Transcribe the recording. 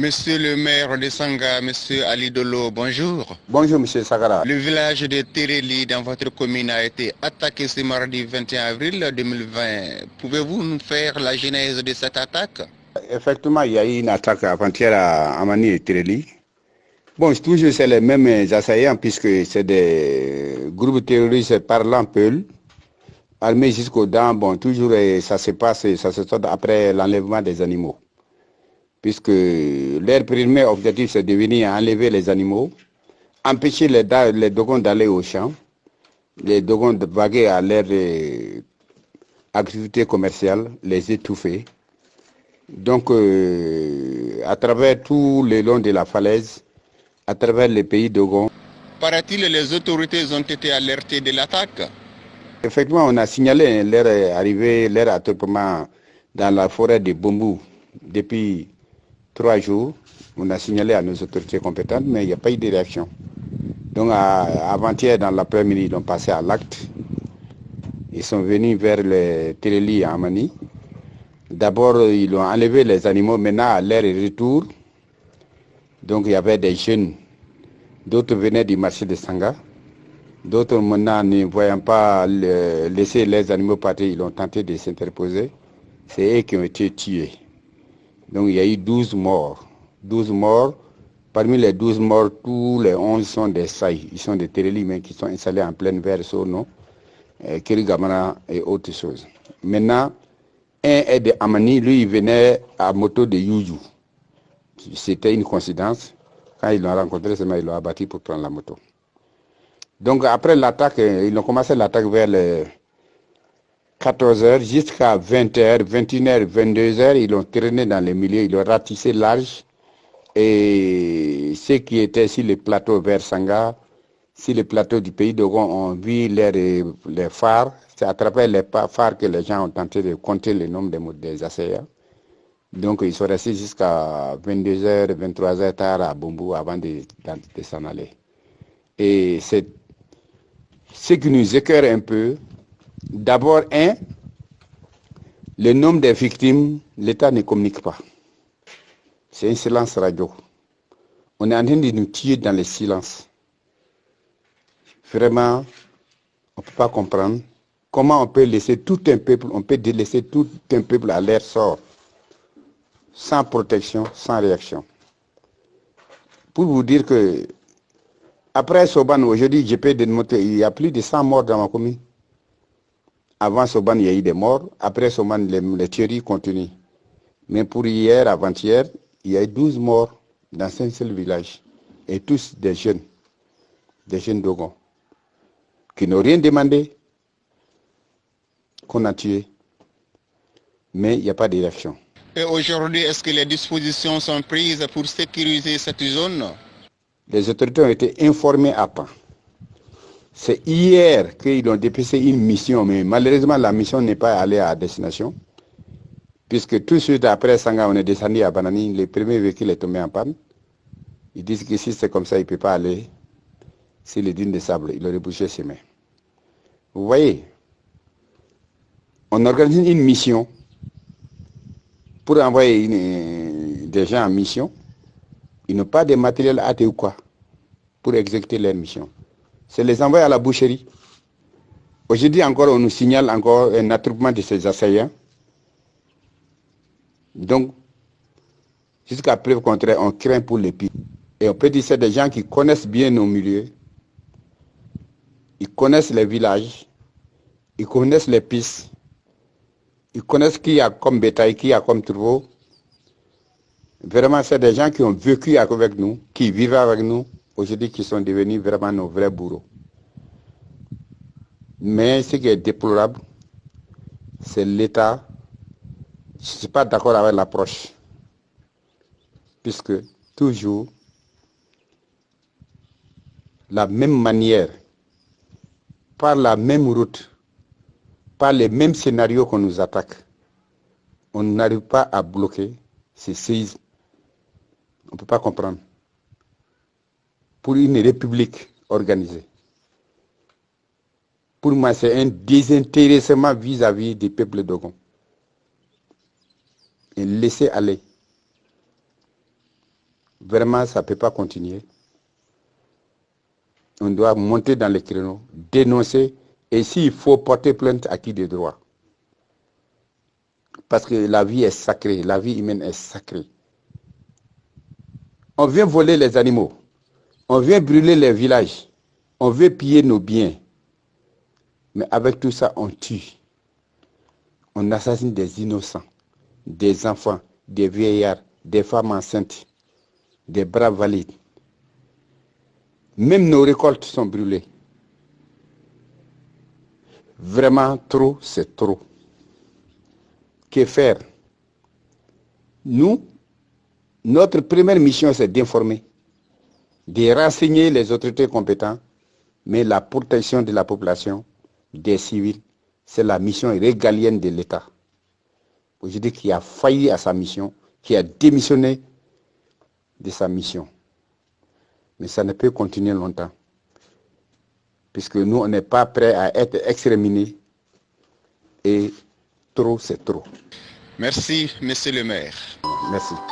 Monsieur le maire de Sanga, Monsieur Ali Dolo, bonjour. Bonjour, Monsieur Sagara. Le village de Téréli dans votre commune a été attaqué ce mardi 21 avril 2020. Pouvez-vous nous faire la genèse de cette attaque? Effectivement, il y a eu une attaque avant-hier à Amani et Téréli. Bon, toujours c'est les mêmes assaillants puisque c'est des groupes terroristes parlant peul, armés jusqu'aux dents. Bon, toujours ça se sort après l'enlèvement des animaux. Puisque leur premier objectif, c'est de venir enlever les animaux, empêcher les Dogons d'aller au champ, les Dogons de vaguer à leur activité commerciale, les étouffer. Donc, à travers tout le long de la falaise, à travers les pays Dogons. Paraît-il, les autorités ont été alertées de l'attaque? Effectivement, on a signalé leur arrivée, leur attroupement dans la forêt de Bombou depuis 3 jours. On a signalé à nos autorités compétentes, mais il n'y a pas eu de réaction. Donc, avant-hier, dans l'après-midi, ils ont passé à l'acte. Ils sont venus vers les Téréli à Amani. D'abord, ils ont enlevé les animaux. Maintenant, à leur retour, donc il y avait des jeunes. D'autres venaient du marché de Sanga. D'autres, maintenant, ne voyant pas laisser les animaux partir, ils ont tenté de s'interposer. C'est eux qui ont été tués. Donc, il y a eu 12 morts. 12 morts. Parmi les 12 morts, tous les 11 sont des Saïs. Ils sont des Téréli, mais qui sont installés en pleine vers Sono, Kirigamana et autres choses. Maintenant, un est de Amani, lui, il venait à moto de Yuju. C'était une coïncidence. Quand ils l'ont rencontré, ils l'ont abattu pour prendre la moto. Donc, après l'attaque, ils ont commencé l'attaque vers les 14h jusqu'à 20h, 21h, 22h. Ils l'ont traîné dans les milieux, ils l'ont ratissé large. Et ceux qui étaient sur les plateaux vers Sanga, sur les plateaux du pays Dogon, ont vu les phares. C'est à travers les phares que les gens ont tenté de compter le nombre des assaillants. Donc, ils sont restés jusqu'à 22h, 23h tard à Bombou avant de s'en aller. Et c'est ce qui nous écœure un peu. D'abord, le nombre des victimes, l'État ne communique pas. C'est un silence radio. On est en train de nous tuer dans le silence. Vraiment, on ne peut pas comprendre comment on peut laisser tout un peuple, délaisser tout un peuple à leur sort, sans protection, sans réaction. Pour vous dire que, après Soban, aujourd'hui, je peux démontrer, il y a plus de 100 morts dans ma commune. Avant Soban, il y a eu des morts. Après Soban, les tueries continuent. Mais pour hier, avant-hier, il y a eu 12 morts dans un seul village. Et tous des jeunes Dogons, qui n'ont rien demandé, qu'on a tués. Mais il n'y a pas de réaction. Et aujourd'hui, est-ce que les dispositions sont prises pour sécuriser cette zone? Les autorités ont été informées à temps. C'est hier qu'ils ont dépêché une mission, mais malheureusement, la mission n'est pas allée à destination. Puisque tout de suite après Sanga, on est descendu à Banani, le premier véhicule est tombé en panne. Ils disent que si c'est comme ça, il ne peut pas aller sur les dunes de sable. Il aurait bouché ses mains. Vous voyez, on organise une mission pour envoyer des gens en mission. Ils n'ont pas de matériel adéquat ou quoi pour exécuter leur mission. C'est les envoyer à la boucherie. Aujourd'hui encore, on nous signale encore un attroupement de ces assaillants. Donc, jusqu'à preuve contraire, on craint pour les pires. Et on peut dire que c'est des gens qui connaissent bien nos milieux. Ils connaissent les villages. Ils connaissent les pistes. Ils connaissent qui y a comme bétail, qui y a comme troupeau. Vraiment, c'est des gens qui ont vécu avec nous, qui vivent avec nous, aujourd'hui qui sont devenus vraiment nos vrais bourreaux. Mais ce qui est déplorable, c'est l'État. Je ne suis pas d'accord avec l'approche. Puisque toujours, la même manière, par la même route, par les mêmes scénarios qu'on nous attaque, on n'arrive pas à bloquer ces séismes. On ne peut pas comprendre. Pour une république organisée, pour moi, c'est un désintéressement vis-à-vis du peuple Dogon. Et laisser aller. Vraiment, ça ne peut pas continuer. On doit monter dans les créneaux, dénoncer, et s'il faut porter plainte à qui de droit. Parce que la vie est sacrée, la vie humaine est sacrée. On vient voler les animaux, on vient brûler les villages, on veut piller nos biens. Mais avec tout ça, on tue. On assassine des innocents, des enfants, des vieillards, des femmes enceintes, des braves valides. Même nos récoltes sont brûlées. Vraiment, trop, c'est trop. Que faire? Nous, notre première mission, c'est d'informer, de renseigner les autorités compétentes, mais la protection de la population, des civils, c'est la mission régalienne de l'État. Aujourd'hui, qui a failli à sa mission, qui a démissionné de sa mission. Mais ça ne peut continuer longtemps. Puisque nous, on n'est pas prêts à être exterminés. Et trop, c'est trop. Merci, monsieur le maire. Merci.